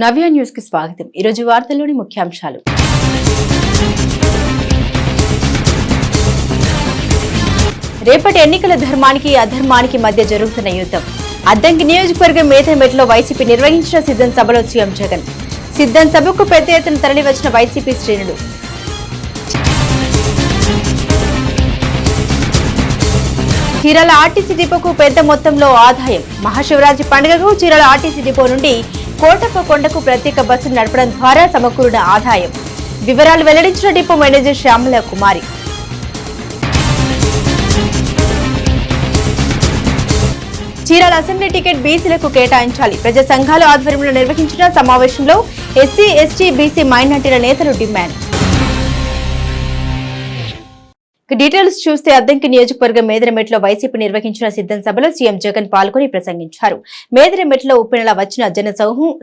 నవ్య news కి స్వాగతం। ఈ రోజు వార్తల్లోని ముఖ్యాంశాలు। రేపటి ఎన్నికల ధర్మానికి అధర్మానికి మధ్య జరుగుతున్న యుద్ధం। అద్దంకి నియోజకవర్గం మేదరమెట్లో వైసీపీ నిర్వహించిన సిద్ధం సభలో సీఎం జగన్। సిద్ధం సభకు పెద్ద ఎత్తున తరలివచ్చిన వైసీపీ శ్రేణులు। చీరాల ఆర్టీసీ డిపోకు పెద్ద మొత్తంలో ఆదాయం। మహాశివరాత్రి పండుగకు చీరాల ఆర్టీసీ డిపో నుండి కోటప్పకొండకు ప్రత్యేక బస్సులు నడపడం ద్వారా సమకూరిన ఆదాయం। వివరాలు వెల్లడించిన డిపో మేనేజర్ శ్యామల కుమారి। చీరాల అసెంబ్లీ టికెట్ బీసీలకు కేటాయించాలి। ప్రజా సంఘాల ఆధ్వర్యంలో నిర్వహించిన సమావేశంలో ఎస్సీ, ఎస్టీ, బీసీ మైనార్టీల నేతలు డిమాండ్। డీటెయిల్స్ చూస్తే అద్దంకి నియోజకవర్గం మేదరమెట్లో వైసీపీ నిర్వహించిన సిద్ధం సభలో సీఎం జగన్ పాల్గొని ప్రసంగించారు। మేదరమెట్లో ఉప్పెనలా వచ్చిన జన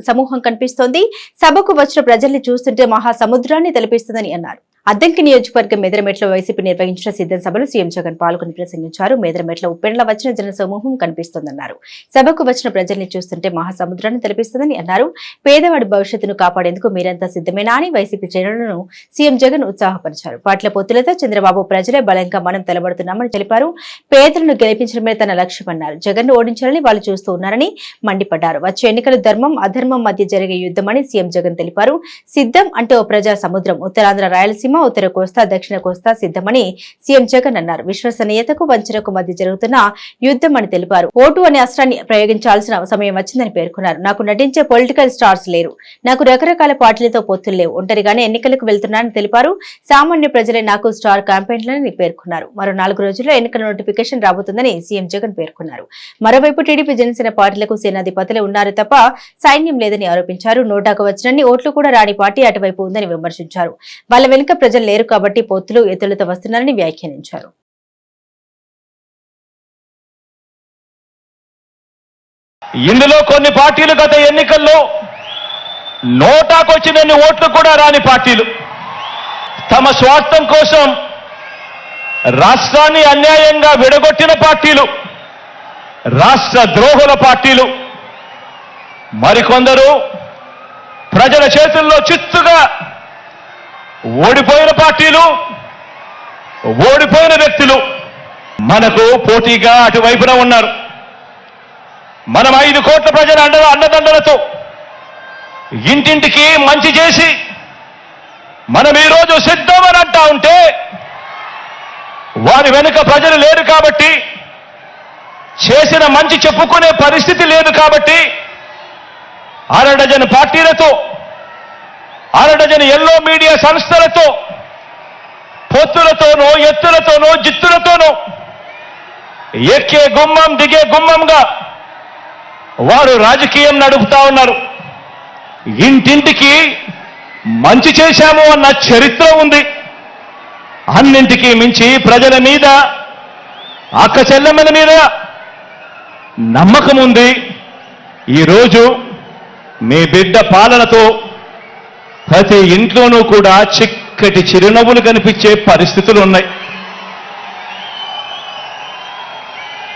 సమూహం కనిపిస్తోంది। సభకు వచ్చిన ప్రజల్ని చూస్తుంటే మహాసముద్రాన్ని తలపిస్తుందని అన్నారు। అద్దంకి నియోజకవర్గం మేదరమెట్లో వైసీపీ నిర్వహించిన సిద్ధం సభలో సీఎం జగన్ పాల్గొని ప్రసంగించారు। మేదరమెట్లో ఉప్పెనలా వచ్చిన జన సమూహం కనిపిస్తోందన్నారు। సభకు వచ్చిన ప్రజల్ని చూస్తుంటే మహాసముద్రాన్ని తలపిస్తుందని అన్నారు। పేదవాడి భవిష్యత్తును కాపాడేందుకు మీరంతా సిద్ధమేనా అని వైసీపీ శ్రేణులను సీఎం జగన్ ఉత్సాహపరిచారు। పార్టీల పొత్తులతో చంద్రబాబు ప్రజలే బలంగా మనం తెలబడుతున్నామని తెలిపారు। పేదలను గెలిపించడమే తన లక్ష్యమన్నారు। జగన్ ను ఓడించాలని వాళ్ళు చూస్తూ ఉన్నారని మండిపడ్డారు। వచ్చే ఎన్నికలు ధర్మం అధర్మం మధ్య జరిగే యుద్ధమని సీఎం జగన్ తెలిపారు। సిద్ధం అంటే ఓ ప్రజా సముద్రం। ఉత్తరాంధ్ర, రాయలసీమ, ఉత్తర కోస్తా, దక్షిణ కోస్తా సిద్ధమని సీఎం జగన్ అన్నారు। విశ్వసనీయతకు వంచనకు మధ్య జరుగుతున్న యుద్ధం అని తెలిపారు। ఓటు అనే అస్త్రాన్ని ప్రయోగించాల్సిన సమయం వచ్చిందని పేర్కొన్నారు। నాకు నటించే పొలిటికల్ స్టార్స్ లేరు, నాకు రకరకాల పార్టీలతో పొత్తులు లేవు, ఒంటరిగానే ఎన్నికలకు వెళ్తున్నానని తెలిపారు। సామాన్య ప్రజలే నాకు స్టార్ క్యాంపెయిన్లని పేర్కొన్నారు। మరో 4 రోజుల్లో ఎన్నికల నోటిఫికేషన్ రాబోతుందని సీఎం జగన్ పేర్కొన్నారు। మరోవైపు టీడీపీ, జనసేన పార్టీలకు సేనాధిపతులే ఉన్నారు తప్ప సైన్యం లేదని ఆరోపించారు। నోటాకు వచ్చినన్ని ఓట్లు కూడా రాని పార్టీ అటువైపు ఉందని విమర్శించారు। వాళ్ళ వెనుక ప్రజలు లేరు కాబట్టి పొత్తులు ఎత్తులతో వస్తున్నారని వ్యాఖ్యానించారు। ఇందులో కొన్ని పార్టీలు గత ఎన్నికల్లో నోటాకొచ్చినన్ని ఓట్లు కూడా రాని పార్టీలు, తమ స్వార్థం కోసం రాష్ట్రాన్ని అన్యాయంగా విడగొట్టిన పార్టీలు, రాష్ట్ర ద్రోహుల పార్టీలు, మరికొందరు ప్రజల చేతుల్లో చిత్తుగా ఓడిపోయిన పార్టీలు, ఓడిపోయిన వ్యక్తులు మనకు పోటీగా అటువైపున ఉన్నారు। మనం 5 కోట్ల ప్రజల అండదండలతో ఇంటింటికి మంచి చేసి మనం ఈరోజు సిద్ధమని అంటా ఉంటే వారి వెనుక ప్రజలు లేరు కాబట్టి, చేసిన మంచి చెప్పుకునే పరిస్థితి లేదు కాబట్టి, అరడజన్ పార్టీలతో, అరడజన్ ఎల్లో మీడియా సంస్థలతో పొత్తులతోనో, ఎత్తులతోనో, జిత్తులతోనో ఎక్కే గుమ్మం దిగే గుమ్మంగా వారు రాజకీయం నడుపుతా ఉన్నారు। ఇంటింటికి మంచి చేశాము అన్న చరిత్ర ఉంది। అన్నింటికీ మించి ప్రజల మీద, అక్క చెల్లెమ్మల మీద నమ్మకం ఉంది। ఈరోజు మీ బిడ్డ పాలనతో ప్రతి ఇంట్లోనూ కూడా చిక్కటి చిరునవ్వులు కనిపించే పరిస్థితులు ఉన్నాయి।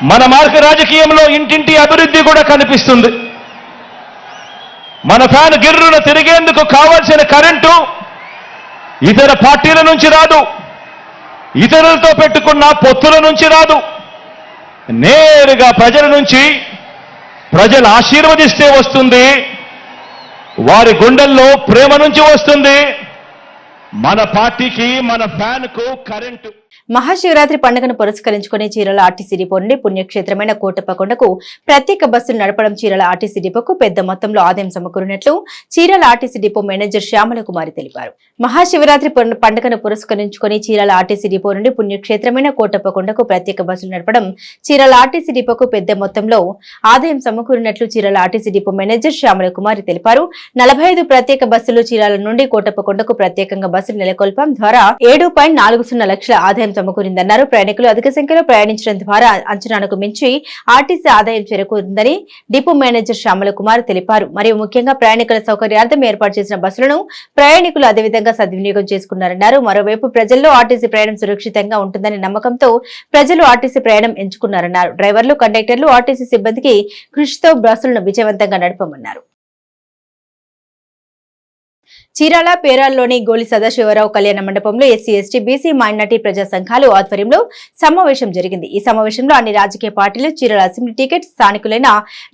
మన మార్గ రాజకీయంలో ఇంటింటి అభివృద్ధి కూడా కనిపిస్తుంది। మన ఫ్యాన్ గిర్రున తిరిగేందుకు కావాల్సిన కరెంటు ఇతర పార్టీల నుంచి రాదు, ఇతరులతో పెట్టుకున్న పొత్తుల నుంచి రాదు, నేరుగా ప్రజల నుంచి, ప్రజలు ఆశీర్వదిస్తే వస్తుంది, వారి గుండెల్లో ప్రేమ నుంచి వస్తుంది। మన పార్టీకి, మన ఫ్యాన్ కు కరెంటు। మహాశివరాత్రి పండుగను పురస్కరించుకుని చీరాల ఆర్టీసీ డిపో నుండి పుణ్యక్షేత్రమైన కోటప్పకొండకు ప్రత్యేక బస్సులు నడపడం చీరాల ఆర్టీసీ డిపోకు పెద్ద మొత్తంలో ఆదాయం సమకూరినట్లు Chirala RTC depot manager Shyamala Kumari తెలిపారు। మహాశివరాత్రి పండుగను పురస్కరించుకుని చీరాల ఆర్టీసీ డిపో నుండి పుణ్యక్షేత్రమైన కోటప్పకొండకు ప్రత్యేక బస్సులు నడపడం చీరాల ఆర్టీసీ డిపోకు పెద్ద మొత్తంలో ఆదాయం సమకూరినట్లు Chirala RTC depot manager Shyamala Kumari తెలిపారు। 45 ప్రత్యేక బస్సులు చీరాల నుండి కోటప్పకొండకు ప్రత్యేకంగా బస్సులు నెలకొల్పడం ద్వారా 7.40 లక్షల ఆదాయం సమకూరిందన్నారు। ప్రయాణికులు అధిక సంఖ్యలో ప్రయాణించడం ద్వారా అంచనాకు మించి ఆర్టీసీ ఆదాయం చేరుకుందని డిపో మేనేజర్ శ్యామల కుమార్ తెలిపారు। మరియు ముఖ్యంగా ప్రయాణికుల సౌకర్యార్థం ఏర్పాటు చేసిన బస్సులను ప్రయాణికులు అదేవిధంగా సద్వినియోగం చేసుకున్నారన్నారు। మరోవైపు ప్రజల్లో ఆర్టీసీ ప్రయాణం సురక్షితంగా ఉంటుందని నమ్మకంతో ప్రజలు ఆర్టీసీ ప్రయాణం ఎంచుకున్నారన్నారు। డ్రైవర్లు, కండక్టర్లు ఆర్టీసీ సిబ్బందికి కృషితో బస్సులను విజయవంతంగా నడపమన్నారు। చీరాల పేరాల్లోని గోలి సదాశివరావు కళ్యాణ మండపంలో ఎస్సీ ఎస్టీ బీసీ మైనార్టీ ప్రజా సంఘాలు ఆధ్వర్యంలో సమావేశం జరిగింది. ఈ సమావేశంలో అన్ని రాజకీయ పార్టీలు చీరాల అసెంబ్లీ టికెట్ స్థానికులైన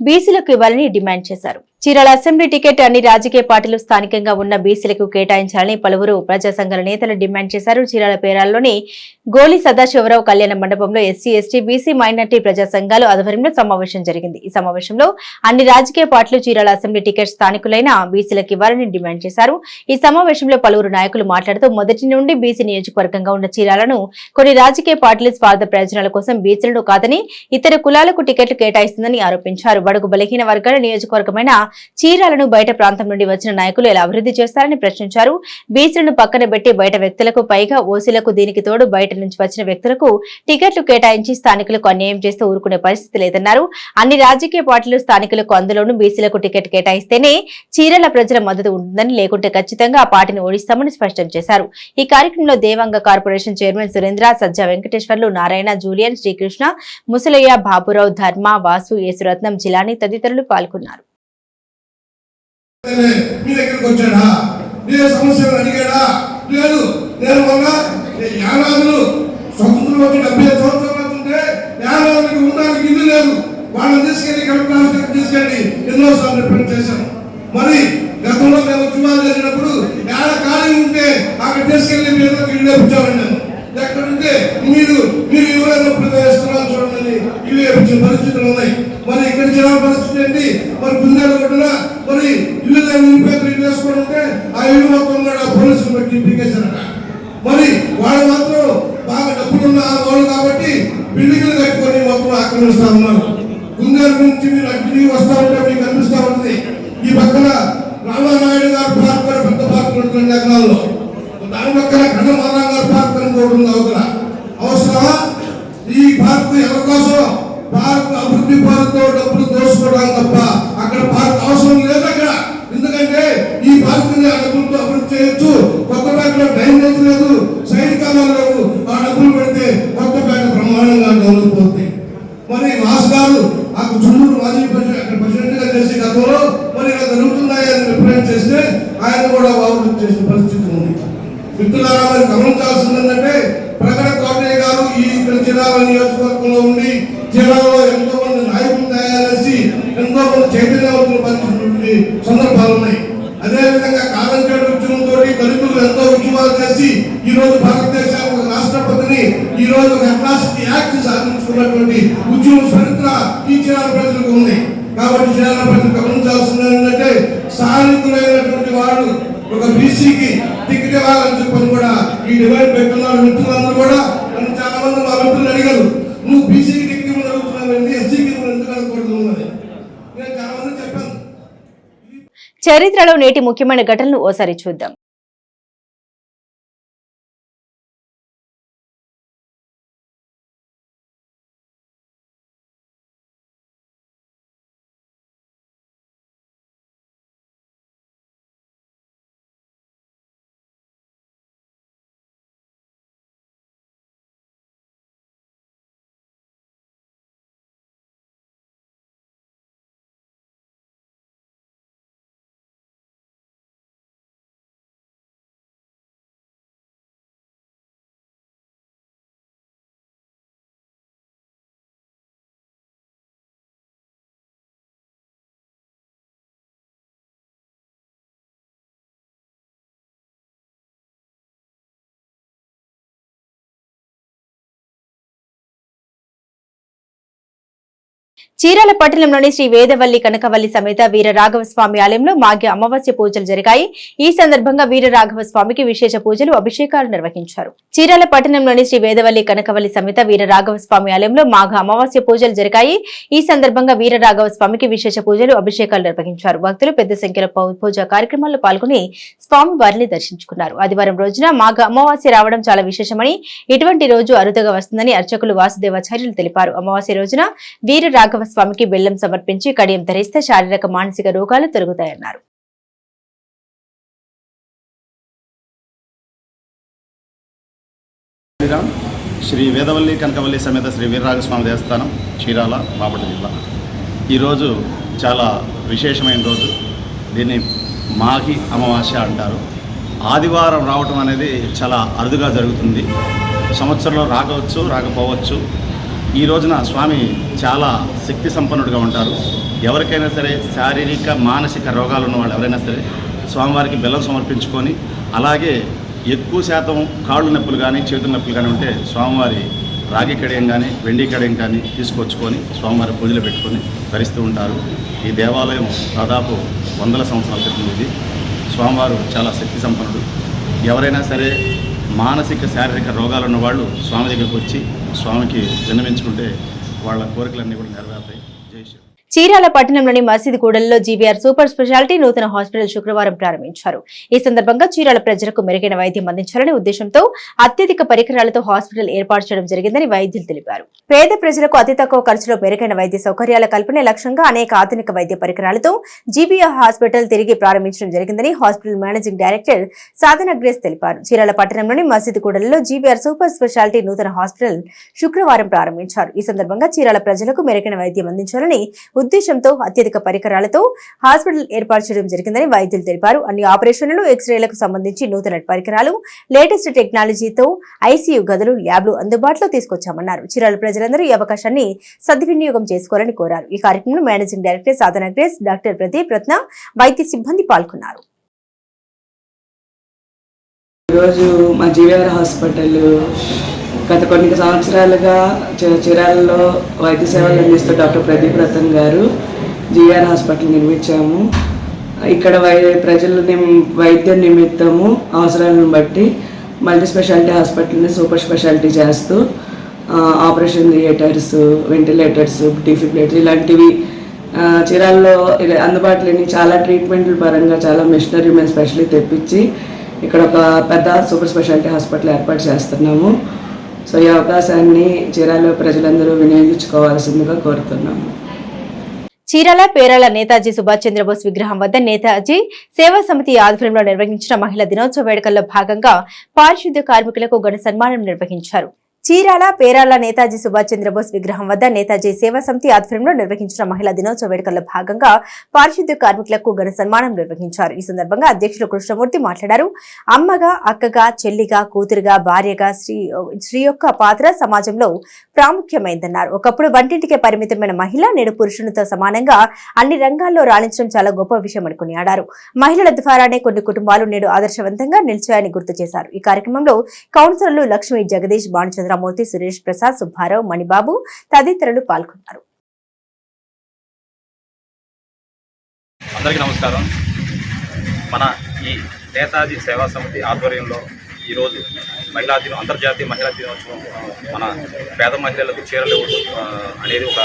బీసీలకు ఇవ్వాలని డిమాండ్ చేశారు. చీరాల అసెంబ్లీ టికెట్ అన్ని రాజకీయ పార్టీలు స్థానికంగా ఉన్న బీసీలకు కేటాయించాలని పలువురు ప్రజా సంఘాల నేతలు డిమాండ్ చేశారు. చీరాల పేరాల్లోని గోలి సదాశివరావు కళ్యాణ మండపంలో ఎస్సీ ఎస్టీ బీసీ మైనార్టీ ప్రజా సంఘాలు ఆధ్వర్యంలో సమావేశం జరిగింది. ఈ సమావేశంలో అన్ని రాజకీయ పార్టీలు చీరాల అసెంబ్లీ టికెట్ స్థానికులైన బీసీలకు ఇవ్వాలని డిమాండ్ చేశారు. ఈ సమావేశంలో పలువురు నాయకులు మాట్లాడుతూ మొదటి నుండి బీసీ నియోజకవర్గంగా ఉన్న చీరాలను కొన్ని రాజకీయ పార్టీలు స్వార్థ ప్రయోజనాల కోసం బీసీలను కాదని ఇతర కులాలకు టికెట్లు కేటాయిస్తుందని ఆరోపించారు. బడుగు బలహీన వర్గాల నియోజకవర్గమైన చీరాలను బయట ప్రాంతం నుండి వచ్చిన నాయకులు ఎలా అభివృద్ధి చేస్తారని ప్రశ్నించారు. బీసీలను పక్కన పెట్టి బయట వ్యక్తులకు పైగా ఓసీలకు దీనికి తోడు బయట నుంచి వచ్చిన వ్యక్తులకు టికెట్లు కేటాయించి స్థానికులకు అన్యాయం చేస్తూ ఊరుకునే పరిస్థితి లేదన్నారు. అన్ని రాజకీయ పార్టీలు స్థానికులకు అందులోనూ బీసీలకు టికెట్ కేటాయిస్తేనే చీరాల ప్రజల మద్దతు ఉంటుందని, లేకుంటే ఖచ్చితంగా ఆ పార్టీని ఓడిస్తామని స్పష్టం చేశారు. ఈ కార్యక్రమంలో దేవాంగ కార్పొరేషన్ చైర్మన్ సురేంద్ర, సజ్జా వెంకటేశ్వర్లు, నారాయణ, జూలియన్, శ్రీకృష్ణ, ముసలయ్య, బాబురావు, ధర్మ, వాసు, యేసురత్నం, జిలాని తదితరులు పాల్గొన్నారు. మీ దగ్గరికి వచ్చాడా? నేను సమస్యలు అడిగాడా? లేదు. నేను మొన్న యానాదులు స్వతంత్రం వచ్చి 70 సంవత్సరాలు అవుతుంటే యానాదులకు ఉండడానికి ఇల్లు లేదు. వాళ్ళని తీసుకెళ్లి కలెక్టర్ ఆఫీస్కి తీసుకెళ్లి ఎన్నోసార్లు రిప్రజెంట్ చేశాను. మరి గతంలో మేము ఉద్యమాలు జరిగినప్పుడు యాడ ఖాళీ ఉంటే అక్కడ తీసుకెళ్లి మీరు ఇల్లు వేపించామండి. నేను ఎక్కడుంటే మీరు ఎవరైనప్పుడు వేస్తున్నాను చూడండి, ఇల్లు వేపించిన పరిస్థితులు ఉన్నాయి. మరి ఇక్కడ చిన్న పరిస్థితి ఏంటి? మరి గుండెలు కొట్టిన మరి ఇల్లు నిరుపేదలు ఇల్లు వేసుకోవాలంటే ఆ ఇల్లు మొత్తం కూడా పోలీసులు పెట్టి పీకేశారట. మరి వాళ్ళు మాత్రం బాగా డబ్బులున్న వాళ్ళు కాబట్టి బిల్డింగ్లు కట్టుకొని మొత్తం ఆక్రమిస్తా ఉన్నారు. గుండెల నుంచి మీరు అగ్ని వస్తా ఉంటే మీకు అనిపిస్తా ఉంటుంది. ఈ పక్కన రామానాయుడు గారు పార్క్ పెద్ద పార్క్ ఉంటుంది జగనాల్లో, దాని పక్కన కన్నమారాయణ గారు పార్క్ అని కూడా ఉంది. అవసరమా ఈ పార్క్? ఎవరి కోసం? పార్క్ అభివృద్ధి పార్క్తో డబ్బులు దోసుకోవడానికి తప్ప అక్కడ పార్క్ అవసరం లేదు అక్కడ. ఎందుకంటే ఈ పార్క్ ని ఆ డబ్బులతో అభివృద్ధి చేయొచ్చు. కొత్తపేటలో డ్రైనేజ్ లేదు, సైడ్ కాలాలు లేవు. ఆ డబ్బులు పెడితే కొత్తపేట బ్రహ్మాండంగా డెవలప్ అవుతుంది. మరి వాసు గారు ఆ చుండూరు మాజీ ప్రెసిడెంట్ గా చేసే గతంలో మరి ఇలా జరుగుతున్నాయి అని రిప్రజెంట్ చేస్తే ఆయన కూడా అభివృద్ధి చేసిన పరిస్థితి ఉంది. మిత్రులారా, మరి గమనించాల్సింది ఏంటంటే ప్రగడ కోటయ్య గారు ఈ ఇక్కడ చీరాల నియోజకవర్గంలో ఉండి జిల్లాలో ఎంతో మంది నాయకులు తయారు చేసి ఎంతో మంది చైతన్యవంతులు పరిచినటువంటి సందర్భాలు ఉన్నాయి. అదేవిధంగా కాలంచేడు ఉద్యమంతో దళితులు ఎంతో ఉద్యమాలు చేసి ఈ రోజు భారతదేశానికి ఒక రాష్ట్రపతిని, ఈ రోజు ఒక అట్రాసిటీ యాక్ట్ సాధించుకున్నటువంటి ఉద్యమం చరిత్ర ఈ చీరాల ప్రజలకు ఉంది. కాబట్టి చీరాల ప్రజలు గమనించాల్సింది ఏంటంటే స్థానికులైనటువంటి వాళ్ళు ఒక బీసీకి టికెట్ ఇవ్వాలని చెప్పని కూడా ఈ డిమాండ్ పెట్టున్నారు. మిత్రులందరూ కూడా నన్ను చాలా మంది మా మిత్రులు అడిగారు, నువ్వు బీసీకి టికెట్ ఇవ్వని అడుగుతున్నావు, ఎస్సీకి ఇవ్వని ఎందుకు అడగకూడదు అని. నేను చాలా మంది చెప్పాను. చరిత్రలో నేటి ముఖ్యమైన ఘటనలు ఓసారి చూద్దాం. చీరాల పట్టణంలోని శ్రీ వేదవల్లి కనకవల్లి సమేత వీర రాఘవ స్వామి ఆలయంలో మాఘ అమావాస్య పూజలు జరిగాయి. ఈ సందర్భంగా వీర రాఘవ స్వామికి విశేష పూజలు, అభిషేకాలు నిర్వహించారు. చీరాల పట్టణంలోని శ్రీ వేదవల్లి కనకవల్లి సమేత వీర రాఘవ స్వామి ఆలయంలో మాఘ అమావాస్య పూజలు జరిగాయి. ఈ సందర్భంగా వీర రాఘవ స్వామికి విశేష పూజలు, అభిషేకాలు నిర్వహించారు. భక్తులు పెద్ద సంఖ్యలో పూజా కార్యక్రమాల్లో పాల్గొని స్వామి వారిని దర్శించుకున్నారు. ఆదివారం రోజున మాఘ అమావాస్య రావడం చాలా విశేషమని, ఇటువంటి రోజు అరుదుగా వస్తుందని అర్చకులు వాసుదేవాచార్యులు తెలిపారు. అమావాస్య రోజున వీర రాఘవ స్వామికి బెల్లం సమర్పించి కడియం ధరిస్తే శారీరక మానసిక రోగాలు తొలగుతాయన్నారు. శ్రీ వేదవల్లి కనకవల్లి సమేత శ్రీ వీరరాఘస్వామి దేవస్థానం, చీరాల, బాపట్ల జిల్లా. ఈరోజు చాలా విశేషమైన రోజు. దీన్ని మాఘి అమావాస్య అంటారు. ఆదివారం రావటం అనేది చాలా అరుదుగా జరుగుతుంది. సంవత్సరంలో రాకపోవచ్చు, రాకపోవచ్చు. ఈ రోజున స్వామి చాలా శక్తి సంపన్నుడిగా ఉంటారు. ఎవరికైనా సరే శారీరక మానసిక రోగాలు ఉన్న వాళ్ళు ఎవరైనా సరే స్వామివారికి బెల్లం సమర్పించుకొని, అలాగే ఎక్కువ శాతం కాళ్ళు నొప్పులు కానీ చేతుల నొప్పులు కానీ ఉంటే స్వామివారి రాగి కడియం కానీ వెండి కడియం కానీ తీసుకొచ్చుకొని స్వామివారి పూజలు పెట్టుకొని ధరిస్తూ ఉంటారు. ఈ దేవాలయం దాదాపు 100 సంవత్సరాల క్రితం ఇది. స్వామివారు చాలా శక్తి సంపన్నుడు. ఎవరైనా సరే మానసిక శారీరక రోగాలు ఉన్న వాళ్ళు స్వామి దగ్గరికి వచ్చి స్వామికి విన్నవించుకుంటే వాళ్ళ కోరికలన్నీ కూడా నెరవేరుతాయి. జై శ్రీ. చీరాల పట్టణంలోని మసీదు కూడలిలో జీవీఆర్ సూపర్ స్పెషాలిటీ నూతన హాస్పిటల్ శుక్రవారం ప్రారంభించారు. ఈ సందర్భంగా చీరాల ప్రజలకు మెరుగైన వైద్యం అందించాలనే ఉద్దేశంతో అత్యధిక పరికరాలతో హాస్పిటల్ ఏర్పాటు చేయడం జరిగిందని వైద్యులు తెలిపారు. పేద ప్రజలకు అతి తక్కువ ఖర్చులో మెరుగైన వైద్య సౌకర్యాల కల్పనే లక్ష్యంగా అనేక ఆధునిక వైద్య పరికరాలతో జీవీఆర్ హాస్పిటల్ తిరిగి ప్రారంభించడం జరిగిందని హాస్పిటల్ మేనేజింగ్ డైరెక్టర్ సాధన గ్రేస్ తెలిపారు. చీరాల పట్టణంలోని మసీదు కూడలిలో జీవీఆర్ సూపర్ స్పెషాలిటీ నూతన హాస్పిటల్ శుక్రవారం ప్రారంభించారు. ఈ సందర్భంగా చీరాల ప్రజలకు మెరుగైన వైద్యం అందించాలని ఉద్దేశంతో అత్యధిక పరికరాలతో హాస్పిటల్ ఏర్పాటు చేయడం జరిగిందని వైద్యులు తెలిపారు. అన్ని ఆపరేషన్లు, ఎక్స్రేలకు సంబంధించి నూతన పరికరాలు, లేటెస్ట్ టెక్నాలజీతో ఐసీయూ గదులు, ల్యాబ్లు అందుబాటులో తీసుకొచ్చామన్నారు. చీరాల ప్రజలందరూ ఈ అవకాశాన్ని సద్వినియోగం చేసుకోవాలని కోరారు. ఈ కార్యక్రమంలో మేనేజింగ్ డైరెక్టర్ సాధన గ్రేస్, డాక్టర్ ప్రదీప్ రత్న, వైద్య సిబ్బంది పాల్గొన్నారు. ఈరోజు మా జీవీఆర్ హాస్పిటల్ గత కొన్ని సంవత్సరాలుగా చీరాలలో వైద్య సేవలు అందిస్తూ డాక్టర్ ప్రదీప్ రతన్ గారు జీవీఆర్ హాస్పిటల్ నిర్మించాము. ఇక్కడ ప్రజల వైద్య నిమిత్తము అవసరాలను బట్టి మల్టీ స్పెషాలిటీ హాస్పిటల్ని సూపర్ స్పెషాలిటీ చేస్తూ ఆపరేషన్ థియేటర్స్, వెంటిలేటర్స్, డిఫిబ్రిలేటర్స్ ఇలాంటివి చీరాల్లో అందుబాటులోని చాలా ట్రీట్మెంట్ల పరంగా చాలా మిషనరీ మేము స్పెషల్లీ తెప్పించి ఇక్కడ ఒక పెద్ద సూపర్ స్పెషాలిటీ హాస్పిటల్ ఏర్పాటు చేస్తున్నాము. సో ఈ అవకాశాన్ని చీరాల ప్రజలందరూ వినియోగించుకోవాల్సిందిగా కోరుతున్నాము. చీరాల పేరాల నేతాజీ సుభాష్ చంద్రబోస్ విగ్రహం వద్ద నేతాజీ సేవా సమితి ఆధ్వర్యంలో నిర్వహించిన మహిళా దినోత్సవ వేడుకల్లో భాగంగా పారిశుద్ధ్య కార్మికులకు ఘన సన్మానం నిర్వహించారు. చీరాల పేరాల నేతాజీ సుభాష్ చంద్రబోస్ విగ్రహం వద్ద నేతాజీ సేవా సమితి ఆధ్వర్యంలో నిర్వహించిన మహిళా దినోత్సవ వేడుకల్లో భాగంగా పారిశుద్ధ్య కార్మికులకు ఘన సన్మానం నిర్వహించారు. ఈ సందర్భంగా అధ్యక్షులు కృష్ణమూర్తి మాట్లాడారు. అమ్మగా, అక్కగా, చెల్లిగా, కూతురుగా, భార్యగా స్త్రీ యొక్క పాత్ర సమాజంలో ప్రాముఖ్యమైందన్నారు. ఒకప్పుడు వంటింటికే పరిమితమైన మహిళ నేడు పురుషునితో సమానంగా అన్ని రంగాల్లో రాణించడం చాలా గొప్ప విషయం అని కొనియాడారు. మహిళల ద్వారానే కొన్ని కుటుంబాలు నేడు ఆదర్శవంతంగా నిలిచాయని గుర్తు చేశారు. ఈ కార్యక్రమంలో కౌన్సిలర్లు లక్ష్మీ, జగదీష్, బాణచంద్రమూర్తి, సురేష్ ప్రసాద్, సుబ్బారావు, మణిబాబు తదితరులు పాల్గొన్నారు. అందరికీ నమస్కారం. మన ఈ నేతాజీ సేవా సమితి ఆధ్వర్యంలో ఈరోజు అంతర్జాతీయ మహిళా దినోత్సవం మన పేద మహిళలకు చీరలు అనేది ఒక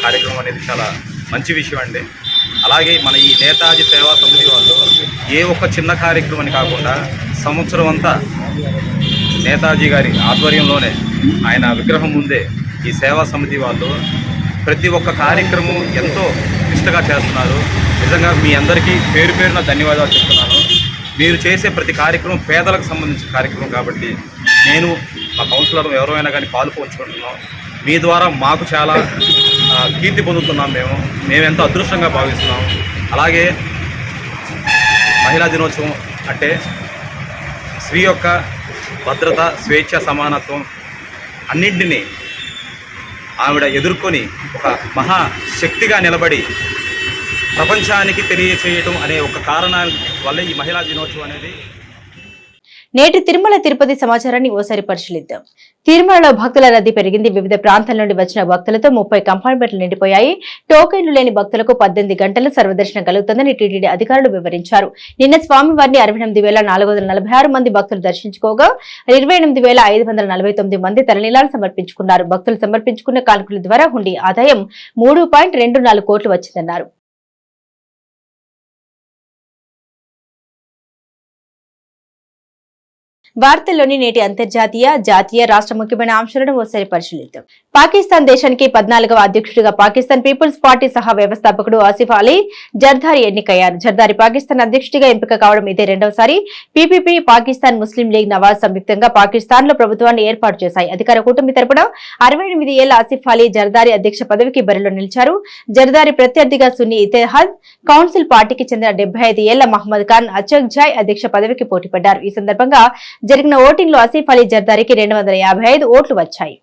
కార్యక్రమం అనేది చాలా మంచి విషయం అండి. అలాగే మన ఈ నేతాజీ సేవా సమితి వాళ్ళు ఏ ఒక్క చిన్న కార్యక్రమం కాకుండా సంవత్సరం అంతా నేతాజీ గారి ఆధ్వర్యంలోనే ఆయన విగ్రహం ముందే ఈ సేవా సమితి వాళ్ళు ప్రతి ఒక్క కార్యక్రమం ఎంతో నిష్టగా చేస్తున్నారు. నిజంగా మీ అందరికీ పేరు పేరున ధన్యవాదాలు చెప్తున్నాను. మీరు చేసే ప్రతి కార్యక్రమం పేదలకు సంబంధించిన కార్యక్రమం కాబట్టి నేను మా కౌన్సిలర్ ఎవరైనా కానీ పాలు పంచుకుంటున్నాం. మీ ద్వారా మాకు చాలా కీర్తి పొందుతున్నాం. మేము ఎంతో అదృష్టంగా భావిస్తున్నాం. అలాగే మహిళా దినోత్సవం అంటే స్త్రీ యొక్క భద్రత, స్వేచ్ఛ, సమానత్వం అన్నింటినీ ఆవిడ ఎదుర్కొని ఒక మహాశక్తిగా నిలబడి ప్రపంచానికి తెలియచేయటం అనే ఒక కారణాల వల్ల ఈ మహిళా దినోత్సవం అనేది. నేటి తిరుమల తిరుపతి సమాచారాన్ని ఓసారి పరిశీలిద్దాం. తిరుమలలో భక్తుల రద్దీ పెరిగింది. వివిధ ప్రాంతాల నుండి వచ్చిన భక్తులతో 30 కంపార్ట్మెంట్లు నిండిపోయాయి. టోకెన్లు లేని భక్తులకు 18 గంటలు సర్వదర్శనం కలుగుతుందని టీటీడీ అధికారులు వివరించారు. నిన్న స్వామివారిని 68,446 మంది భక్తులు దర్శించుకోగా 28,549 మంది తలనీలాలు సమర్పించుకున్నారు. భక్తులు సమర్పించుకున్న కానుకల ద్వారా హుండీ ఆదాయం 3.24 కోట్లు వచ్చిందన్నారు. వార్తల్లోని నేటి అంతర్జాతీయ జాతీయ రాష్ట్ర ముఖ్యమైన అంశాలను ఓసారి పరిశీలిద్దాం. పాకిస్తాన్ దేశానికి 14వ అధ్యక్షుడిగా పాకిస్తాన్ పీపుల్స్ పార్టీ సహా వ్యవస్థాపకుడు ఆసిఫ్ అలీ జర్దారీ ఎన్నికయ్యారు. జర్దారీ పాకిస్తాన్ అధ్యక్షుడిగా ఎంపిక కావడం ఇదే రెండవసారి. పీపీపీ, పాకిస్తాన్ ముస్లిం లీగ్, నవాజ్ సంయుక్తంగా పాకిస్తాన్ లో ప్రభుత్వాన్ని ఏర్పాటు చేశాయి. అధికార కూటమి తరపున 68 ఏళ్ల ఆసిఫ్ అలీ జర్దారీ అధ్యక్ష పదవికి బరిలో నిలిచారు. జర్దారీ ప్రత్యర్థిగా సున్నీ ఇత్తెహాద్ కౌన్సిల్ పార్టీకి చెందిన 75 ఏళ్ల మహమ్మద్ ఖాన్ అచక్జాయ్ అధ్యక్ష పదవికి పోటీపడ్డారు. ఈ సందర్భంగా జరిగిన ఓటింగ్ లో ఆసిఫ్ అలీ జర్దారీకి 255 ఓట్లు వచ్చాయి.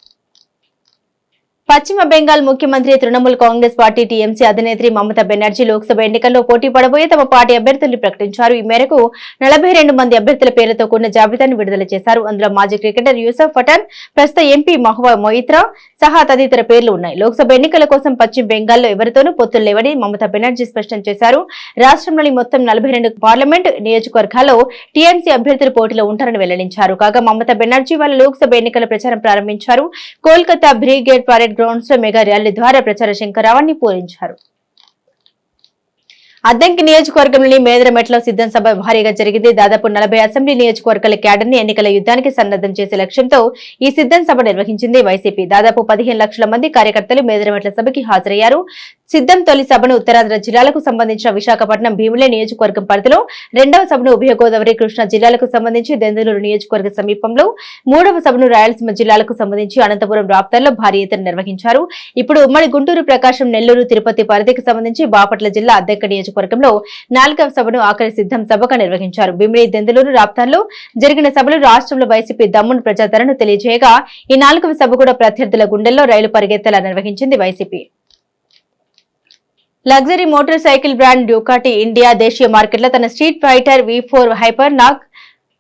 పశ్చిమ బెంగాల్ ముఖ్యమంత్రి, తృణమూల్ కాంగ్రెస్ పార్టీ టీఎంసీ అధినేత్రి మమతా బెనర్జీ లోక్సభ ఎన్నికల్లో పోటీ పడబోయే తమ పార్టీ అభ్యర్థుల్ని ప్రకటించారు. ఈ మేరకు 42 మంది అభ్యర్థుల పేరుతో కూడిన జాబితాను విడుదల చేశారు. అందులో మాజీ క్రికెటర్ యూసఫ్ పఠాన్, ప్రస్తుత ఎంపీ మహువా మొయిత్రా సహా తదితర పేర్లు ఉన్నాయి. లోక్సభ ఎన్నికల కోసం పశ్చిమ బెంగాల్లో ఎవరితోనూ పొత్తులు లేవని మమతా బెనర్జీ స్పష్టం చేశారు. రాష్ట్రంలోని మొత్తం 42 పార్లమెంట్ నియోజకవర్గాల్లో టీఎంసీ అభ్యర్థులు పోటీలో ఉంటారని వెల్లడించారు. కాగా మమతా బెనర్జీ వాళ్ళ లోక్సభ ఎన్నికల ప్రచారం ప్రారంభించారు. కోల్కతా బ్రిగేడ్ పరేడ్ గ్రౌండ్స్ లో మెగా ర్యాలీ ద్వారా ప్రచార శంఖరావాన్ని పూరించారు. అద్దంకి నియోజకవర్గంలోని మేదరమెట్లో సిద్ధం సభ భారీగా జరిగింది. దాదాపు 40 అసెంబ్లీ నియోజకవర్గాల క్యాడర్ ని ఎన్నికల యుద్ధానికి సన్నద్దం చేసే లక్ష్యంతో ఈ సిద్ధం సభ నిర్వహించింది వైసీపీ. దాదాపు 15 లక్షల మంది కార్యకర్తలు మేదరమెట్ల సభకి హాజరయ్యారు. సిద్ధం తొలి సభను ఉత్తరాంధ్ర జిల్లాలకు సంబంధించిన విశాఖపట్నం, భీమిలి నియోజకవర్గం పరిధిలో, రెండవ సభను ఉభయ గోదావరి, కృష్ణా జిల్లాలకు సంబంధించి దెందులూరు నియోజకవర్గ సమీపంలో, మూడవ సభను రాయలసీమ జిల్లాలకు సంబంధించి అనంతపురం రాప్తాల్లో భారీ ఎత్తున నిర్వహించారు. ఇప్పుడు ఉమ్మడి గుంటూరు, ప్రకాశం, నెల్లూరు, తిరుపతి పరిధికి సంబంధించి బాపట్ల జిల్లా అద్దెంకి నియోజకవర్గంలో 4వ సభను ఆఖరి సిద్ధం సభగా నిర్వహించారు. భీమిలి, దెందులూరు, రాప్తాల్లో జరిగిన సభలు రాష్ట్రంలో వైసీపీ దమ్మును ప్రజాదరణను తెలియజేయగా, ఈ 4వ సభ కూడా ప్రత్యర్థుల గుండెల్లో రైలు పరిగెత్తేలా నిర్వహించింది YCP. Luxury motorcycle brand Ducati India దేశీయ మార్కెట్లో తన street fighter V4 hyper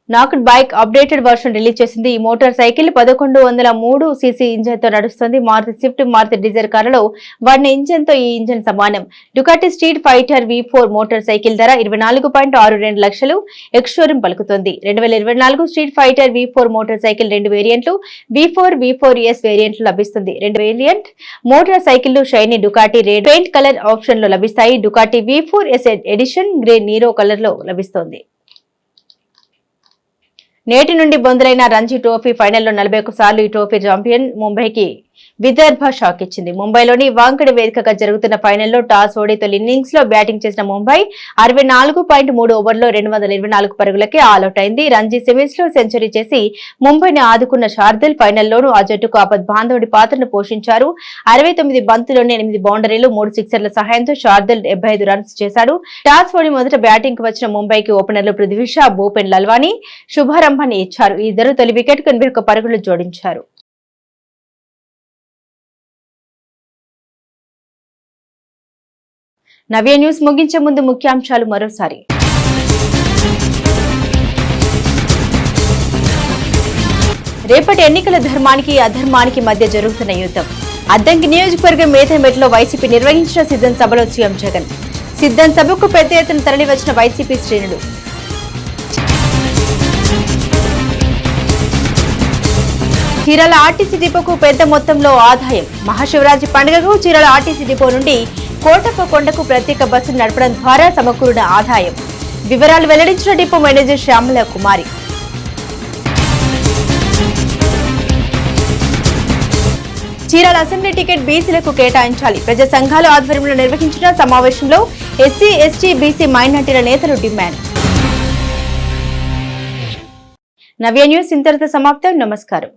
naked bike updated version release చేసింది. ఈ మోటార్ సైకిల్ 1103 సీసీ ఇంజన్ తో నడుస్తుంది. మారుతి స్విఫ్ట్, మారుతి డిజైర్ కార్లలో వాడిన ఇంజన్ తో ఈ ఇంజన్ సమానం. Ducati street fighter V4 motorcycle ధర 24.62 లక్షలు ఎక్స్షోరూం పలుకుతోంది. 2024 street fighter V4 motorcycle 2 వేరియంట్లు V4, V4S వేరియంట్లు లభిస్తుంది. 2 variant motorcycle shiny Ducati red paint colour option లో లభిస్తాయి. Ducati V4S edition grey Nero colour లో లభిస్తోంది. నేటి నుండి బొందలైన రంజీ ట్రోఫీ ఫైనల్లో 41 సార్లు ఈ ట్రోఫీ ఛాంపియన్ ముంబైకి విదర్భ షాక్ ఇచ్చింది. ముంబైలోని వాంకడే వేదికగా జరుగుతున్న ఫైనల్లో టాస్ ఓడి తొలి ఇన్నింగ్స్ లో బ్యాటింగ్ చేసిన ముంబై 64.3 ఓవర్లో 224 పరుగులకే ఆల్అౌట్ అయింది. రంజీ సెమీస్ లో సెంచరీ చేసి ముంబైని ఆదుకున్న శార్దుల్ ఫైనల్లోనూ ఆ జట్టుకు ఆపద్బాంధవుడి పాత్రను పోషించారు. 69 బంతుల్లోనే 8 బౌండరీలు, 3 సిక్సర్ల సహాయంతో శార్దుల్ 75 రన్స్ చేశాడు. టాస్ ఓడి మొదట బ్యాటింగ్ కు వచ్చిన ముంబైకి ఓపెనర్లు పృథ్వీ షా, భూపెన్ లల్వాని శుభారంభాన్ని ఇచ్చారు. ఈ ఇద్దరు తొలి వికెట్ కు 81 పరుగులు జోడించారు. నవ్య న్యూస్ ముగించే ముందు ముఖ్యాంశాలు మరోసారి. రేపటి ఎన్నికల ధర్మానికి అధర్మానికి మధ్య జరుగుతున్న యుద్ధం. అద్దంకి నియోజకవర్గం మేదరమెట్లో వైసీపీ నిర్వహించిన సిద్ధం సభలో సీఎం జగన్. సిద్ధం సభకు పెద్ద ఎత్తున తరలివచ్చిన వైసీపీ శ్రేణులు. చీరాల ఆర్టీసీ డిపోకు పెద్ద మొత్తంలో ఆదాయం. మహాశివరాత్రి పండుగకు చీరాల ఆర్టీసీ డిపో నుండి కోటప్ప కొండకు ప్రత్యేక బస్సులు నడపడం ద్వారా సమకూరిన ఆదాయం. వివరాలు వెల్లడించిన డిపో మేనేజర్ శ్యామల కుమారి. చీరాల అసెంబ్లీ టికెట్ బీసీలకు కేటాయించాలి. ప్రజా సంఘాల ఆధ్వర్యంలో నిర్వహించిన సమావేశంలో ఎస్సీ, ఎస్టీ, బీసీ మైనార్టీల నేతలు డిమాండ్. నవ్య న్యూస్ ఇంతటితో సమాప్తం. నమస్కారం.